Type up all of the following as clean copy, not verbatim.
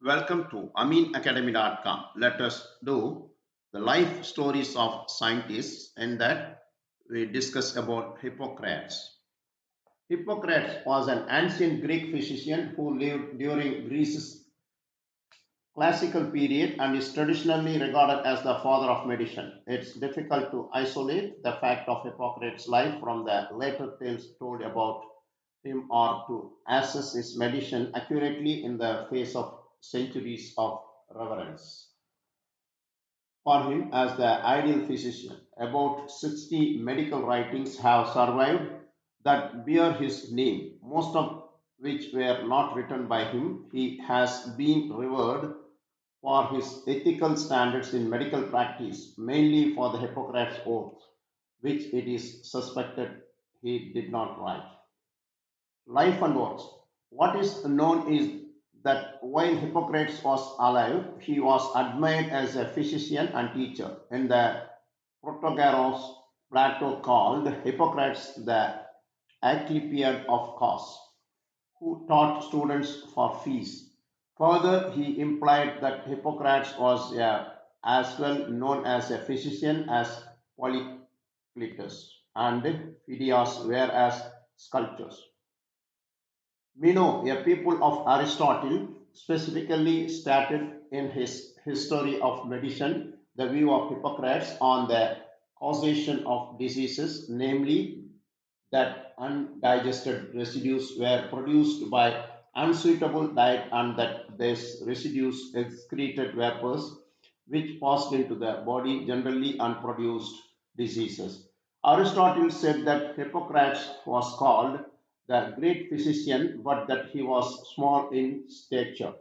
Welcome to aminacademy.com. Let us do the life stories of scientists, and that we discuss about Hippocrates. Hippocrates was an ancient Greek physician who lived during Greece's classical period and is traditionally regarded as the father of medicine. It's difficult to isolate the fact of Hippocrates' life from the later tales told about him or to assess his medicine accurately in the face of centuries of reverence for him as the ideal physician. About 60 medical writings have survived that bear his name, most of which were not written by him. He has been revered for his ethical standards in medical practice, mainly for the Hippocratic Oath, which it is suspected he did not write. Life and works. What is known is that while Hippocrates was alive, he was admired as a physician and teacher. In the Protagoras, Plato called Hippocrates the Asclepiad of Cos, who taught students for fees. Further, he implied that Hippocrates was as well known as a physician as Polycletus and Phidias were as sculptors. Meno, a pupil of Aristotle, specifically stated in his History of Medicine the view of Hippocrates on the causation of diseases, namely that undigested residues were produced by unsuitable diet and that these residues excreted vapors which passed into the body generally and produced diseases. Aristotle said that Hippocrates was called the great physician but that he was small in stature.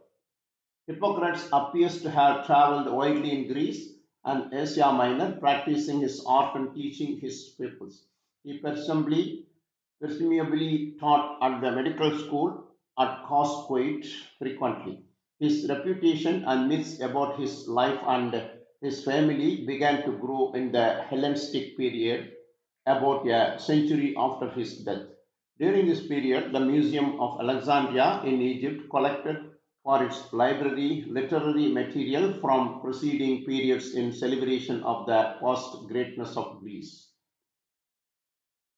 Hippocrates appears to have traveled widely in Greece and Asia Minor, practicing his art and teaching his pupils. He presumably taught at the medical school at Cos quite frequently. His reputation and myths about his life and his family began to grow in the Hellenistic period, about a century after his death. During this period, the Museum of Alexandria in Egypt collected for its library literary material from preceding periods in celebration of the past greatness of Greece.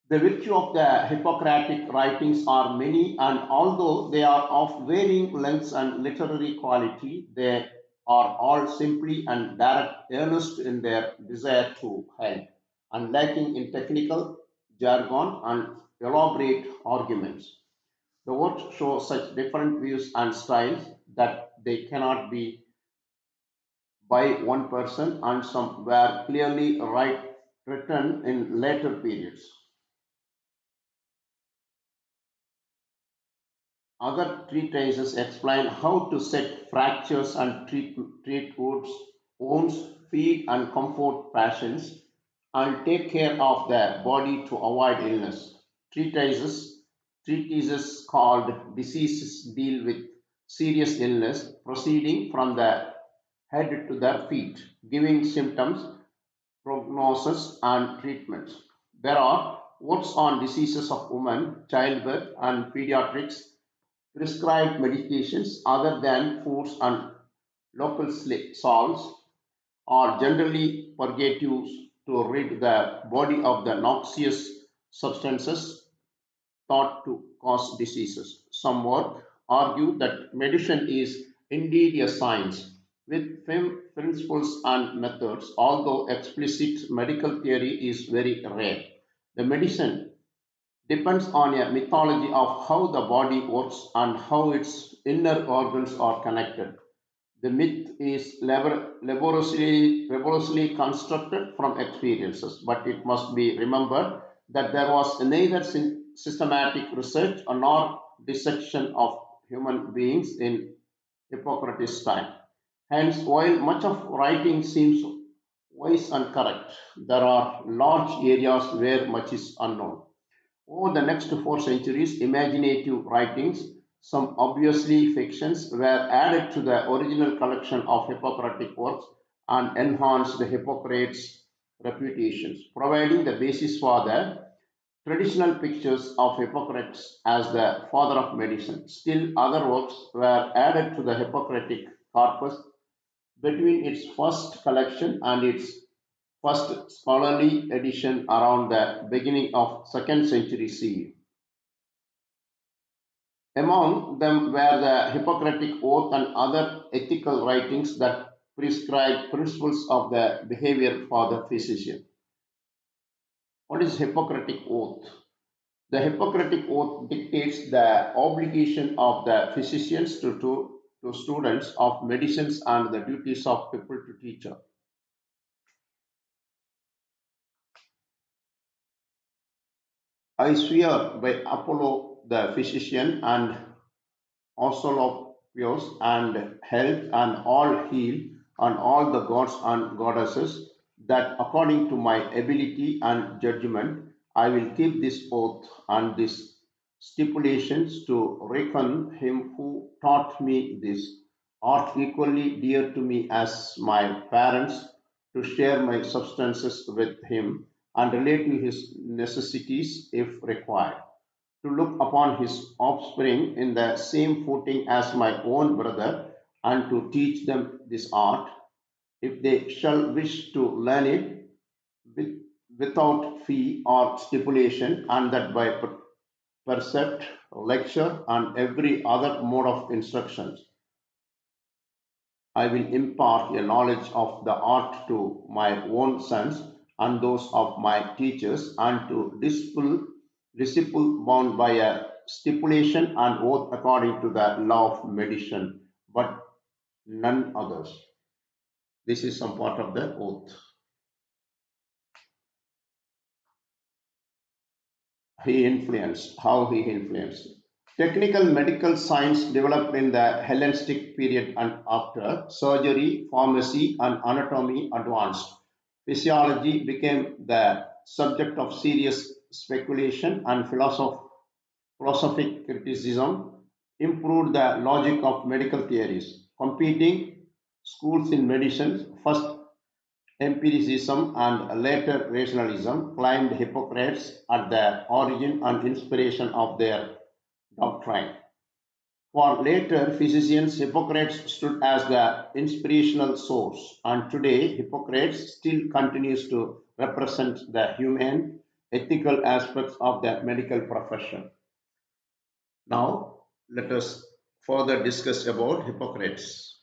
The virtue of the Hippocratic writings are many, and although they are of varying lengths and literary quality, they are all simply and direct earnest in their desire to help, and lacking in technical jargon and elaborate arguments. The works show such different views and styles that they cannot be by one person, and some were clearly written in later periods. Other treatises explain how to set fractures and treat wounds, feed and comfort patients, and take care of the body to avoid illness. Treatises called diseases deal with serious illness, proceeding from the head to the feet, giving symptoms, prognosis, and treatments. There are works on diseases of women, childbirth, and pediatrics, prescribed medications other than foods and local salts are generally purgatives to rid the body of the noxious substances thought to cause diseases. Some work argue that medicine is indeed a science with principles and methods, although explicit medical theory is very rare. The medicine depends on a mythology of how the body works and how its inner organs are connected. The myth is laboriously constructed from experiences, but it must be remembered that there was neither systematic research nor dissection of human beings in Hippocrates' time. Hence, while much of writing seems wise and correct, there are large areas where much is unknown. Over the next 4 centuries, imaginative writings, some obviously fictions, were added to the original collection of Hippocratic works and enhanced Hippocrates' reputations, providing the basis for the traditional pictures of Hippocrates as the father of medicine. Still, other works were added to the Hippocratic corpus between its first collection and its first scholarly edition around the beginning of 2nd century CE. Among them were the Hippocratic Oath and other ethical writings that prescribe principles of the behavior for the physician. What is Hippocratic Oath? The Hippocratic Oath dictates the obligation of the physicians to students of medicines and the duties of people to teacher. I swear by Apollo the physician and Oscillopus and health and all heal and all the gods and goddesses, that according to my ability and judgment I will keep this oath and these stipulations to reckon him who taught me this art equally dear to me as my parents, to share my substances with him and relate to his necessities if required, to look upon his offspring in the same footing as my own brother, and to teach them this art, if they shall wish to learn it with, without fee or stipulation, and that by precept, lecture, and every other mode of instruction I will impart a knowledge of the art to my own sons and those of my teachers, and to disciple bound by a stipulation and oath according to the law of medicine, but none others. This is some part of the oath. How he influenced. Technical medical science developed in the Hellenistic period and after. Surgery, pharmacy, and anatomy advanced. Physiology became the subject of serious speculation, and philosophic criticism improved the logic of medical theories. Competing schools in medicine, first empiricism and later rationalism, claimed Hippocrates at the origin and inspiration of their doctrine. For later physicians, Hippocrates stood as the inspirational source, and today Hippocrates still continues to represent the human, ethical aspects of the medical profession. Now, let us further discuss about Hippocrates.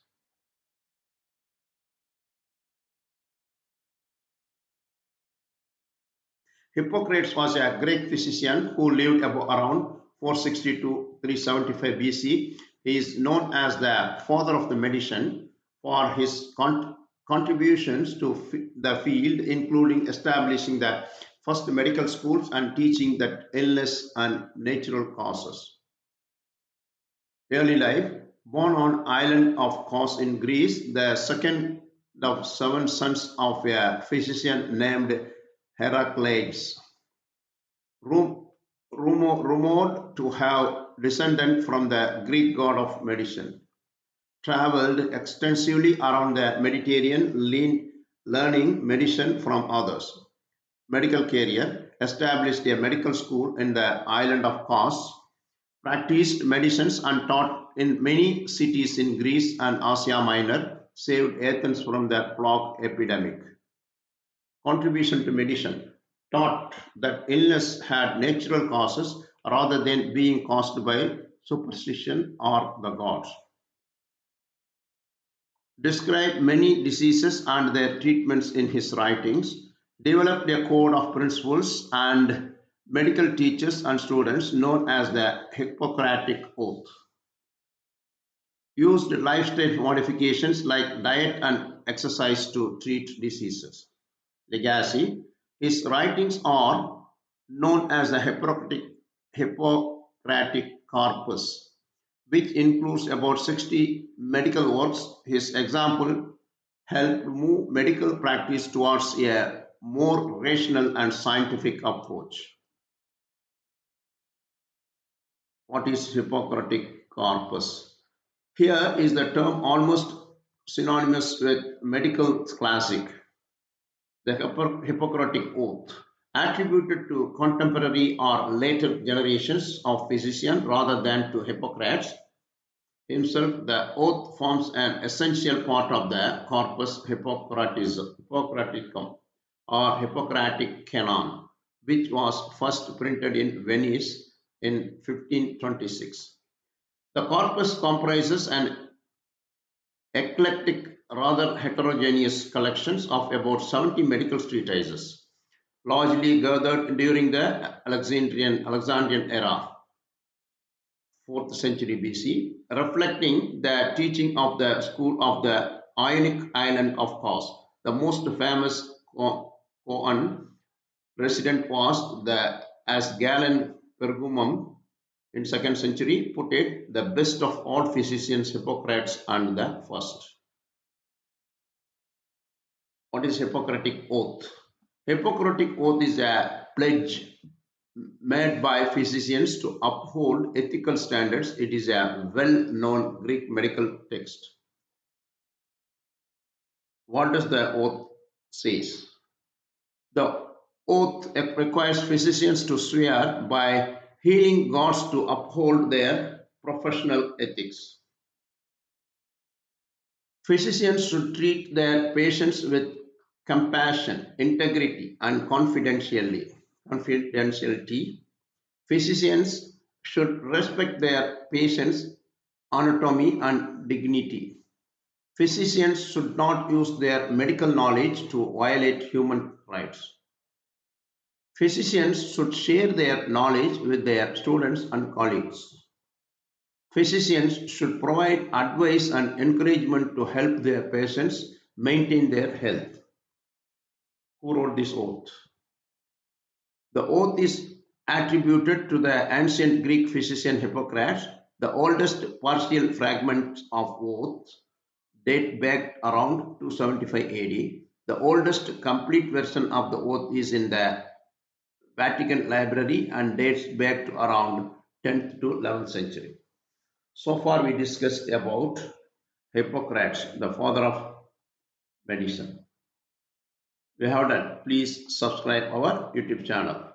Hippocrates was a Greek physician who lived around 460 to 375 BC. He is known as the father of the medicine for his contributions to the field, including establishing the first medical schools and teaching that illness and natural causes. Early life, born on island of Kos in Greece, the second of seven sons of a physician named Heracles, rumored to have descended from the Greek god of medicine, traveled extensively around the Mediterranean, learning medicine from others. Medical career, established a medical school in the island of Kos, practiced medicines and taught in many cities in Greece and Asia Minor, saved Athens from the plague epidemic. Contribution to medicine, taught that illness had natural causes rather than being caused by superstition or the gods. Described many diseases and their treatments in his writings, developed a code of principles and medical teachers and students known as the Hippocratic Oath. Used lifestyle modifications like diet and exercise to treat diseases. Legacy. His writings are known as the Hippocratic Corpus, which includes about 60 medical works. His example helped move medical practice towards a more rational and scientific approach. What is Hippocratic Corpus? Here is the term almost synonymous with medical classic, the Hippocratic Oath, attributed to contemporary or later generations of physicians rather than to Hippocrates. himself, the oath forms an essential part of the corpus Hippocraticum or Hippocratic canon, which was first printed in Venice in 1526. The corpus comprises an eclectic, rather heterogeneous collections of about 70 medical treatises, largely gathered during the Alexandrian era, 4th century BC, reflecting the teaching of the school of the Ionic island of Kos. The most famous Koan resident was the, as Galen Pergamum in 2nd century put it, the best of all physicians, Hippocrates and the first. What is Hippocratic Oath? Hippocratic Oath is a pledge made by physicians to uphold ethical standards. It is a well-known Greek medical text. What does the oath says? The oath requires physicians to swear by healing gods to uphold their professional ethics. Physicians should treat their patients with compassion, integrity, and confidentiality. Physicians should respect their patients' anatomy and dignity. Physicians should not use their medical knowledge to violate human rights. Physicians should share their knowledge with their students and colleagues. Physicians should provide advice and encouragement to help their patients maintain their health. Who wrote this oath? The oath is attributed to the ancient Greek physician Hippocrates. The oldest partial fragments of oath date back around 275 AD. The oldest complete version of the oath is in the Vatican Library and dates back to around 10th to 11th century. So far we discussed about Hippocrates, the father of medicine. We have done. Please subscribe our YouTube channel.